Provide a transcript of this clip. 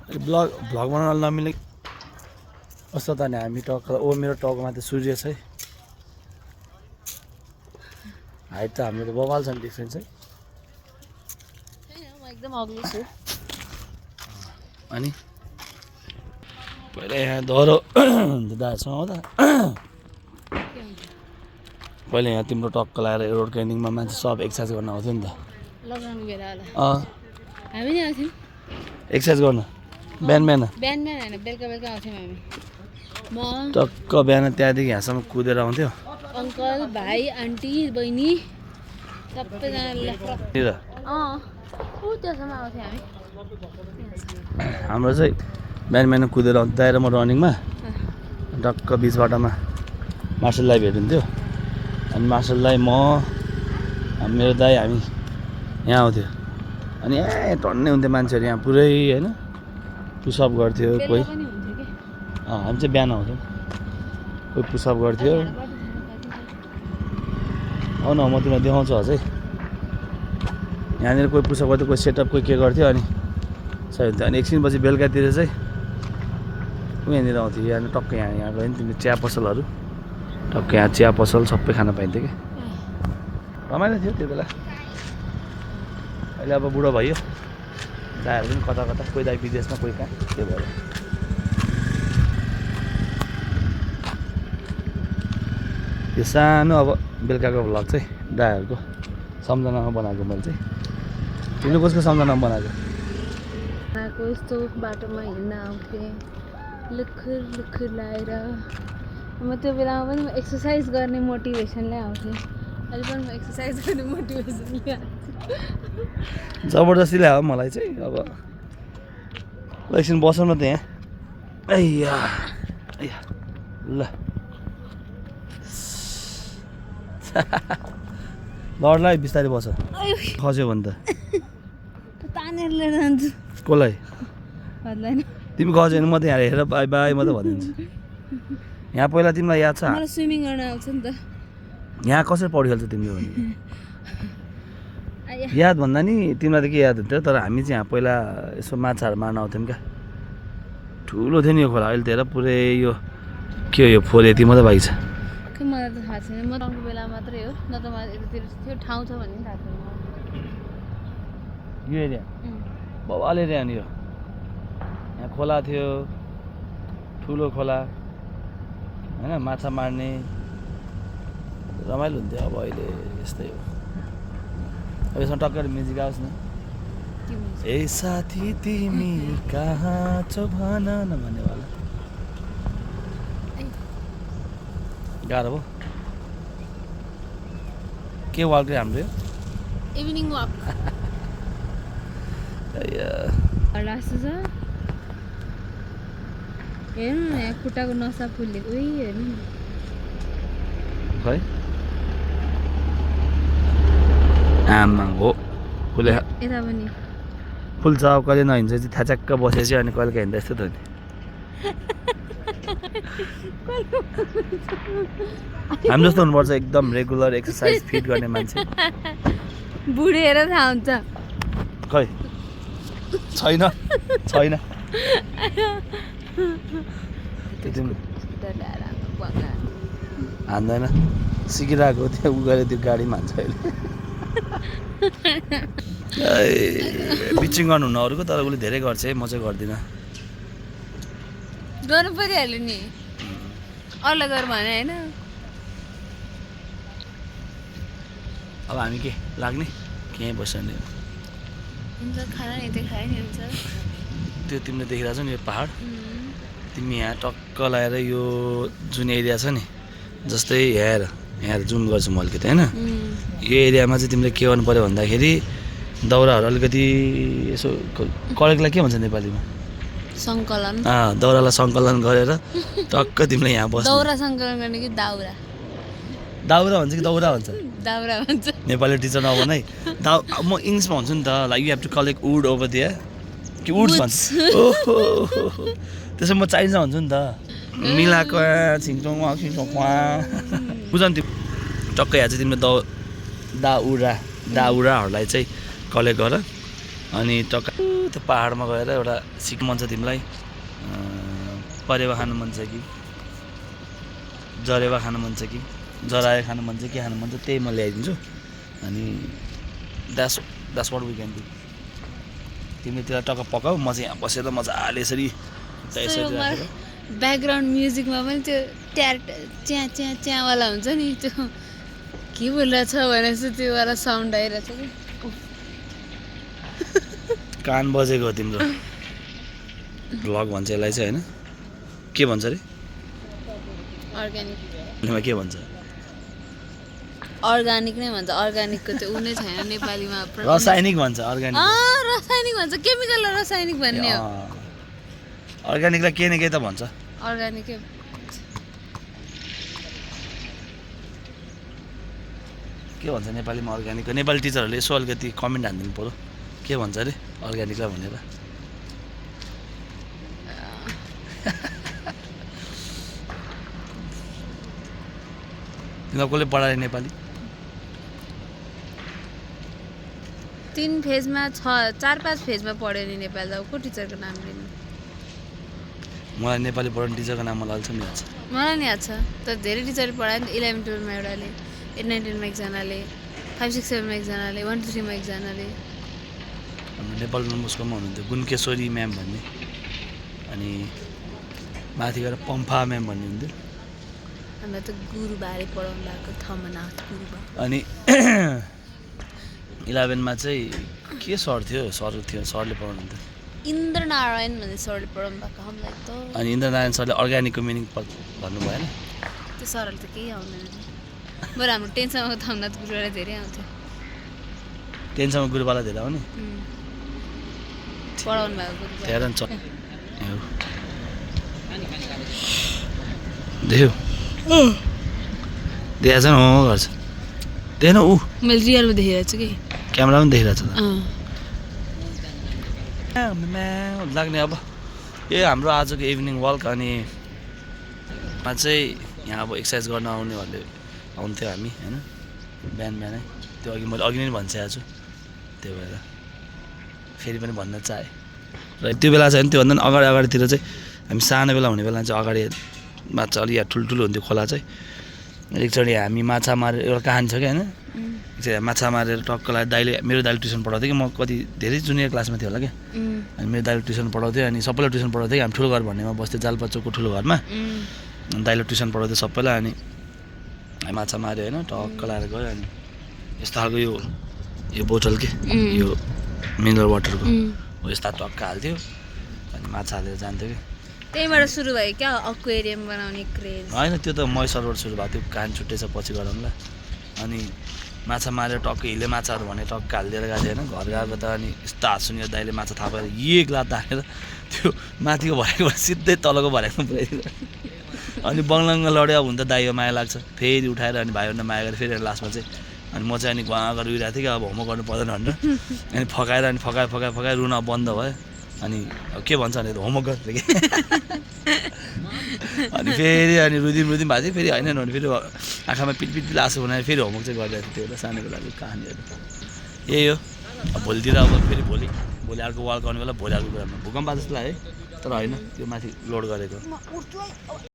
blog बनाउन नमिले कस्तो त नि हामी टक्क मेरो टाउकोमा त सूर्य छ है हाइट त हाम्रो त बबाल छ नि डिफ्रेन्स है म एकदम अग्लो छु अनि पहिला यहाँ दह्रो दासँग हो त पहिला यहाँ तिम्रो टक्क लगाएर रोड क्लाइम्बिङमा मान्छे सब एक्सर्साइज गर्न आउँथ्यो नि त लकडाउन बेला होला अँ हामी नि आउँथ्यौँ एक्सर्साइज गर्न बिहान बिहान बिहान होइन बेलुका आउँथ्यौँ हामी म टक्क बिहान त्यहाँदेखि यहाँसम्म कुदेर आउँथ्यो अङ्कल भाइ आन्टी बहिनी सबैजना त्यहाँसम्म आउँथ्यौँ हामी हाम्रो चाहिँ बिहान कुदेर आएर म रनिङमा टक्क बिच बाटोमा मार्सललाई भेटिन्थ्यो अनि मार्सललाई म मेरो दाइ हामी यहाँ आउँथ्यो अनि टन्नै हुन्थ्यो मान्छेहरू यहाँ पुरै होइन पुसअप गर्थ्यो कोही हामी चाहिँ बिहान आउँथ्यौँ कोही पुसअप गर्थ्यो आउ न म तिमीलाई देखाउँछु अझै यहाँनिर कोही पुसअप गर्थ्यो कोही सेटअप कोही के गर्थ्यो अनि सही हुन्थ्यो अनि एकछिनपछि बेलुकातिर चाहिँ यहाँनिर आउँथ्यो यहाँ टक्क यहाँ गयो नि तिमीले चिया पसलहरू टक्क यहाँ चिया पसल सबै खान पाइन्थ्यो कि रमाइलो थियो त्यो बेला अहिले अब बुढो भयो दाइहरू पनि कता कता कोही दाइ विदेशमा कोही कहाँ त्यो भएर यो सानो अब बेलुकाको भ्लग चाहिँ दाइहरूको सम्झनामा बनाएको मैले चाहिँ तिमीले कसको सम्झनामा बनाएको यस्तो बाटोमा हिँड्न आउँथेँ लुखुर लुखुर लगाएर म त्यो बेलामा पनि म एक्सर्साइज गर्ने मोटिभेसनले आउँथेँ अहिले पनि म एक्सर्साइज गर्ने मोटिभेसनले आउँछु जबरजस्ती ल्यायो मलाई चाहिँ अब एकछिन बसौँ न त यहाँ ऐया ऐया ल लड्ला है बिस्तारै बस खस्यो भने त तानेर लिएर जान्छु कसलाई भन्दैन तिमी खस्यो भने म त यहाँ हेरेर बाई बाई म त भनिदिन्छु यहाँ पहिला तिमीलाई याद छ मलाई स्विमिङ गर्न आउँछ नि त यहाँ कसरी पढिहाल्छ तिमीले भने याद भन्दा नि तिमीलाई त के याद हुन्थ्यो तर हामी चाहिँ यहाँ पहिला यसो माछाहरू मार्न आउँथ्यौँ क्या ठुलो थियो नि यो खोला अहिले त हेर पुरै यो के हो यो फोहोर यति मात्रै बाइक छ खै मलाई त थाहा छैन म गाउँको बेला मात्रै हो न त मलाई यतातिर त्यो ठाउँ छ भन्ने थाहा छैन यो एरिया बवाल एरिया नि यो यहाँ खोला थियो ठुलो खोला होइन माछा मार्ने रमाइलो हुन्थ्यो अब अहिले यस्तै हो अब यसमा टक्कर म्युजिक आओस् न ए साथी तिमी कहाँ छौ भन न भन्नेवाला गाह्रो भयो के वाक हाम्रो यो इभिनिङ वाक रास्तो छ हेर्नु न यहाँ खुट्टाको नसा फुलेको उही हेर्नु न खै आमा हो फुले यता पनि फुल्छ अब कहिले नहिन्छ चाहिँ थ्याचक्क बसेपछि अनि कहिले काहीँ हिँड्दा यस्तो त नि हामी जस्तो हुनुपर्छ एकदम रेगुलर एक्सर्साइज फिट गर्ने मान्छे बुढेर थाहा हुन्छ खै छैन छैन हान्दैन सिकिरहेको त्यो उ गरे त्यो गाडीमा हान्छ अहिले पिचिङ गर्नु हुन्न अरूको तर उसले धेरै गर्छ है म चाहिँ गर्दिनँ गर्नु परिहाल्यो नि अरूलाई गर भने होइन अब हामी के लाग्ने के यहीँ बस्ने हुन्छ खाना नि त्यो खायो नि हुन्छ त्यो तिमीले देखिरहेको छौ नि यो पाहाड तिमी यहाँ टक्क लगाएर यो जुन एरिया छ नि जस्तै यहाँ जुम गर्छु म अलिकति होइन यो एरियामा चाहिँ तिमीले के गर्नु पऱ्यो भन्दाखेरि दाउराहरू अलिकति यसो कडेकलाई के भन्छ नेपालीमा सङ्कलन दाउरालाई सङ्कलन गरेर टक्क तिमीले यहाँ बस्नु दाउरा सङ्कलन गर्ने कि दाउरा दाउरा भन्छ कि दाउरा भन्छ दाउरा भन्छ नेपाली टिचर नभन है म इङ्ग्लिसमा भन्छु नि त like you have to collect wood over there कि वुड्स भन्छ ओहो त्यसो म चाइनिजमा भन्छु नि त मिलाएको छिङचोङ बुझ नि त्यो टक्कै यहाँ चाहिँ तिमीले दाउराहरूलाई चाहिँ कलेक्ट गर अनि टक्क त्यो पाहाडमा गएर एउटा सिक मन छ तिमीलाई परेवा खानु मन छ कि जरेवा खानु मन छ कि जरायो खानु मन छ के खानु मन छ त्यही म ल्याइदिन्छु अनि that's what we can do तिमीले त्यसलाई टक्क पकाऊ म चाहिँ यहाँ बसेर मजाले यसरी ब्याकग्राउन्ड म्युजिकमा पनि त्यो ट्यार च्या च्या च्यावाला हुन्छ नि त्यो के बोलिरहेछ भनेपछि त्योवाला साउन्ड आइरहेछ कि कान बजेको हो तिम्रो भ्लग भन्छ यसलाई चाहिँ होइन के भन्छ अरे अर्ग्यानिक के भन्छ अर्ग्यानिक नै भन्छ अर्ग्यानिकको चाहिँ उ नै छैन नेपालीमा रासायनिक भन्छ अर्ग्यानिक रासायनिक भन्छ केमिकल रासायनिक भन्ने हो अर्ग्यानिकलाई के न के त भन्छ अर्ग्यानिकै के भन्छ नेपालीमा अर्ग्यानिक नेपाली टिचरहरूले यसो अलिकति कमेन्ट हानिदिनु पऱ्यो के भन्छ अरे अर्ग्यानिकलाई भनेर तिमीलाई कसले पढाए नेपाली 3 फेजमा 4-5 फेजमा पढ्यो नि नेपाली अब को टिचरको नाम लिनु मलाई नेपाली पढाउने टिचरको नाम मलाई अल्छम याद छ मलाई नि याद छ तर धेरै टिचरले पढायो नि 11-12 मा एउटाले 8-9-10 मा एकजनाले 5-6-7 मा एकजनाले 1-2-3 मा एकजनाले हाम्रो नेपाल नम्बर्सकोमा हुनुहुन्थ्यो गुणकेश्वरी म्याम भन्ने अनि माथि गएर पम्फा म्याम भन्ने हुन्थ्यो हामीलाई त गुरुबारे पढाउनु भएको थमनाथ गुरुबा अनि 11 मा चाहिँ के सर थियो सरले पढाउनुहुन्थ्यो इन्द्रनारायण भन्ने सरले पढाउनु भएको हामीलाई त अनि इन्द्रनारायण सरले अर्ग्यानिकको मिनिङ भन्नु भएन त्यो सरले त केही आउँदैन बरु हाम्रो 10 सम्मको थमनाथ गुरुबाले धेरै आउँथ्यो 10 सम्म गुरुबाला धेरै आउने पढाउनु भएको गुरुबा हेर न देख्यो देखाएको छ नि हो गर्छ देखेन ऊ मैले रियलमा देखिरहेको छु कि क्यामेरा पनि देखिरहेको छ लाग्ने अब ए हाम्रो आजको इभिनिङ वाक अनि मा चाहिँ यहाँ अब एक्सर्साइज गर्न आउनेहरूले आउँथ्यो हामी होइन बिहानै त्यो अघि नै भनिसकेको छु त्यो भएर फेरि पनि भन्न चाहेँ र त्यो बेला चाहिँ त्योभन्दा पनि अगाडितिर चाहिँ हामी सानो बेला हुने बेला चाहिँ अगाडि माछा अलि यहाँ ठुल्ठुलो हुन्थ्यो खोला चाहिँ एकचोटि हामी माछा मारेर एउटा कहानी छ क्या होइन एकचोटि माछा मारेर टक्कलाई मेरो दाइले ट्युसन पढाउँथ्यो कि म कति धेरै जुनियर क्लासमा थियो होला क्या अनि मेरो दाइले ट्युसन पढाउँथ्यो अनि सबैलाई ट्युसन पढाउँथ्यो हामी ठुलो घर भन्नेमा बस्थ्यो जालपाचोकको ठुलो घरमा अनि दाइले ट्युसन पढाउँथ्यो सबैलाई अनि माछा माऱ्यो होइन टक्क लाएर गयो अनि यस्तो खालको यो बोतल के यो मिनरल वाटरको हो यस्ता टक्क हाल्थ्यो अनि माछा हालेर जान्थ्यो कि त्यहीबाट सुरु भयो क्या एक्वेरियम बनाउने क्रेज होइन त्यो त मैसरबाट सुरु भएको थियो कहानी छुट्टै छ पछि गरौँला अनि माछा मारेर टक्क हिले माछाहरू भने टक्क हालिदिएर गएको थियो होइन घर गएको त अनि यस्तो हात सुनेर दाइले माछा थापेर एक लात हालेर त्यो माथिको भरेको सिधै तलको भरेको पुऱ्याइदिएर अनि बङ्लाङ्ग लड्यो हुन त दाइयो माया लाग्छ फेरि उठाएर अनि भाइहरूलाई माया गरेर फेरि लास्टमा चाहिँ अनि म चाहिँ अनि गुवा गरेर उहिरहेको थिएँ कि अब होमवर्क गर्नु पर्दैन भनेर अनि फकाएर अनि फकाएर रुन बन्द भयो अनि के भन्छ भने होमवर्क गरेर कि अनि फेरि अनि रुदिम भएको थियो फेरि होइन भने फेरि आँखामा पिट आँसु बनाएर फेरि होमवर्क चाहिँ गरिरहेको थियो त्यो बेला सानो बेलाको कहानीहरू यही हो अब भोलितिर अब फेरि भोलि अर्को वाल गर्ने बेला भोलि अर्को कुरामा भूकम्प जस्तो लाग्यो है तर होइन त्यो माथि लोड गरेको